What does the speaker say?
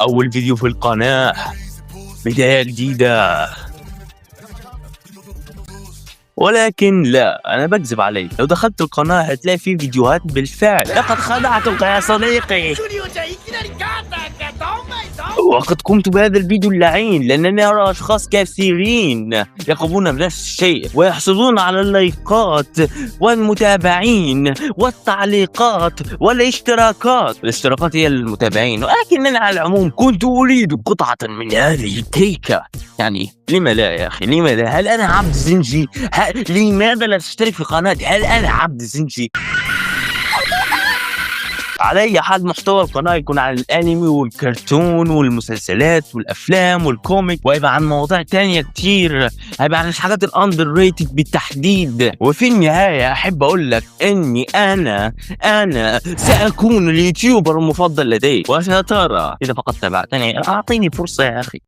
أول فيديو في القناة، بداية جديدة. ولكن لا، أنا باكذب عليك، لو دخلت القناة هتلاقي فيه فيديوهات بالفعل. لقد خدعتك يا صديقي، وقد قمت بهذا الفيديو اللعين لأنني أرى أشخاص كثيرين يقومون بنفس الشيء ويحصلون على اللايكات والمتابعين والتعليقات والاشتراكات. الاشتراكات هي المتابعين، ولكنني على العموم كنت أريد قطعة من هذه الكيكة. يعني لما لا يا أخي، لما لا؟ هل أنا عبد زنجي؟ لماذا لا تشترك في قناتي؟ هل أنا عبد زنجي؟ على أي حال، محتوى القناة يكون عن الأنمي والكرتون والمسلسلات والأفلام والكوميك، وهيبقى عن مواضيع تانية كتير، هيبقى عن الحاجات الأندر ريتد بالتحديد. وفي النهاية أحب أقول لك إني أنا سأكون اليوتيوبر المفضل لديك، وسترى إذا فقد تابعتني. أعطيني فرصة يا أخي.